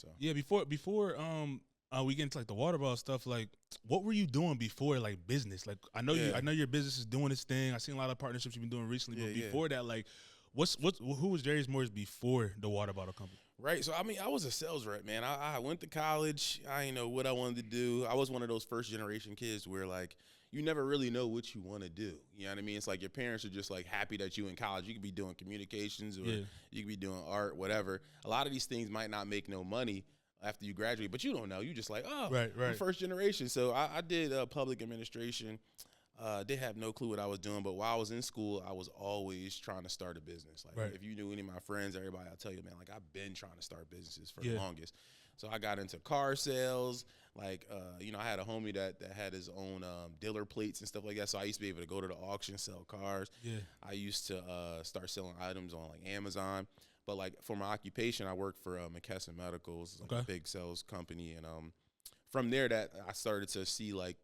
So Yeah, before we get into like the water bottle stuff, like what were you doing before like business? Like I know Yeah. I know your business is doing its thing. I've seen a lot of partnerships you've been doing recently, but Yeah, before that, like who was Jairus Morris before the water bottle company? Right. So, I mean, I was a sales rep, man. I went to college. I didn't know what I wanted to do. I was one of those first generation kids where, like, you never really know what you want to do. You know what I mean? It's like your parents are just, like, happy that you in college. You could be doing communications or you could be doing art, whatever. A lot of these things might not make no money after you graduate, but you don't know. You just like, oh, Right. I'm first generation. So, I did public administration. Did have no clue what I was doing, but while I was in school, I was always trying to start a business. Like if you knew any of my friends, everybody, I'll tell you, man, like I've been trying to start businesses for the longest. So I got into car sales. Like, I had a homie that had his own dealer plates and stuff like that. So I used to be able to go to the auction, sell cars. Yeah. I used to start selling items on like Amazon. But like for my occupation, I worked for McKesson Medicals, like a big sales company. And from there, that I started to see like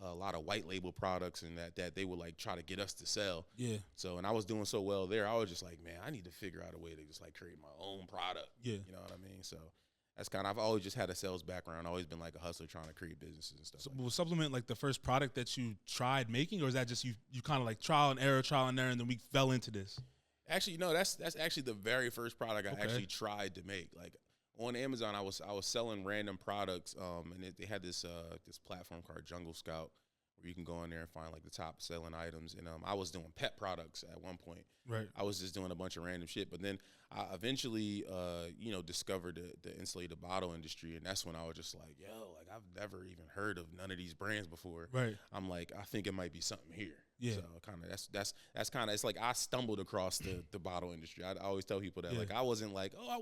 a lot of white label products and that they would like try to get us to sell. Yeah. So, and I was doing so well there, I was just like, man, I need to figure out a way to just like create my own product. Yeah. You know what I mean? So that's I've always just had a sales background, always been like a hustler trying to create businesses and stuff. So like was Supplement like the first product that you tried making, or is that just you kind of like trial and error, and then we fell into this? Actually, no, that's actually the very first product I actually tried to make. Like on Amazon, I was selling random products, and they had this platform called Jungle Scout, where you can go in there and find like the top selling items. And I was doing pet products at one point. Right. I was just doing a bunch of random shit. But then I eventually, discovered the insulated bottle industry. And that's when I was just like, yo, like I've never even heard of none of these brands before. Right. I'm like, I think it might be something here. Yeah. So kind of that's kind of, it's like I stumbled across the bottle industry. I always tell people that like I wasn't like, oh, I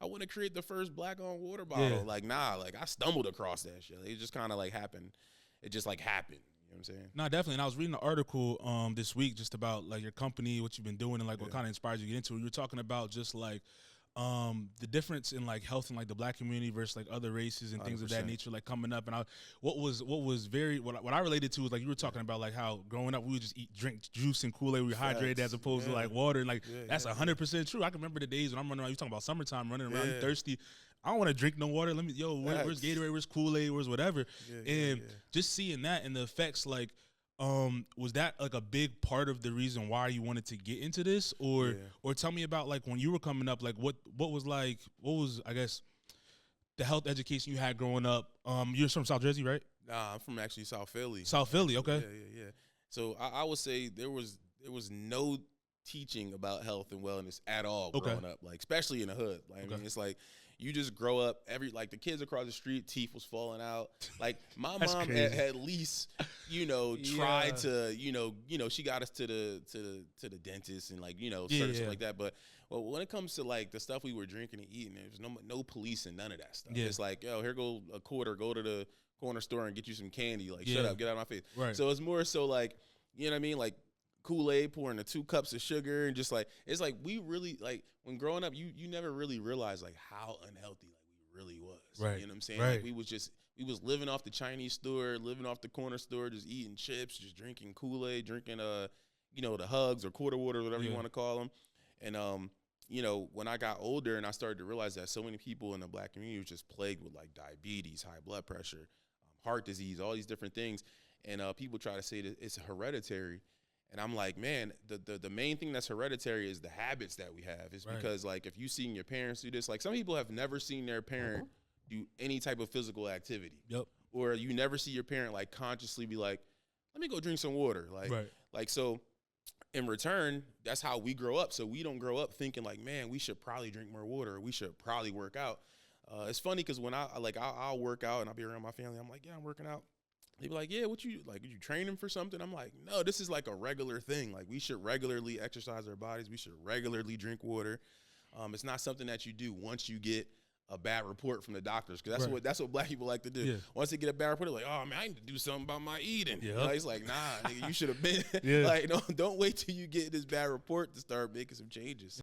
want to create the first black on water bottle. Yeah. Like, nah, like I stumbled across that shit. It just kind of like happened. It just like happened. You know what I'm saying? No, definitely. And I was reading an article this week just about like your company, what you've been doing, and like what kind of inspires you to get into it. You were talking about just like the difference in like health in like the black community versus like other races and things of that nature, like coming up. And what I related to was like you were talking about like how growing up we would just drink juice and Kool-Aid, we were hydrated as opposed to like water, and like that's 100% true. I can remember the days when I'm running around. You talking about summertime, running around, you thirsty. I don't want to drink no water. Let me, where's Gatorade? Where's Kool-Aid? Where's whatever? Just seeing that and the effects, like, was that like a big part of the reason why you wanted to get into this, or tell me about like when you were coming up, like what was I guess the health education you had growing up? You're from South Jersey, right? Nah, I'm from actually South Philly. South Philly, okay. Yeah. So I would say there was no teaching about health and wellness at all growing up, like especially in the hood. Like I mean, it's like you just grow up like the kids across the street, teeth was falling out. Like my mom at least, tried to, she got us to the dentist and like, certain stuff like that. But when it comes to like the stuff we were drinking and eating, there was no police and none of that stuff. It's like, yo, here go a quarter, go to the corner store and get you some candy. Like, shut up, get out of my face. Right. So it's more so like, you know what I mean? Like Kool-Aid, pouring the 2 cups of sugar, and just like, it's like we really, like when growing up, you never really realized like how unhealthy like we really was. Right. You know what I'm saying? Right. Like we was living off the Chinese store, living off the corner store, just eating chips, just drinking Kool-Aid, drinking the Hugs or quarter water, whatever you want to call them. And when I got older and I started to realize that so many people in the black community was just plagued with like diabetes, high blood pressure, heart disease, all these different things. And people try to say that it's hereditary. And I'm like, man, the main thing that's hereditary is the habits that we have. It's because, like, if you've seen your parents do this, like, some people have never seen their parent do any type of physical activity. Yep. Or you never see your parent, like, consciously be like, let me go drink some water. Like, so in return, that's how we grow up. So we don't grow up thinking, like, man, we should probably drink more water. Or we should probably work out. It's funny because when I'll work out and I'll be around my family, I'm like, yeah, I'm working out. They be like, yeah, are you training for something? I'm like, no, this is like a regular thing. Like, we should regularly exercise our bodies. We should regularly drink water. It's not something that you do once you get a bad report from the doctors, because that's what black people like to do. Yeah. Once they get a bad report, they're like, oh, man, I need to do something about my eating. Yeah. It's like, nah, nigga, you should have been. Like, don't wait till you get this bad report to start making some changes.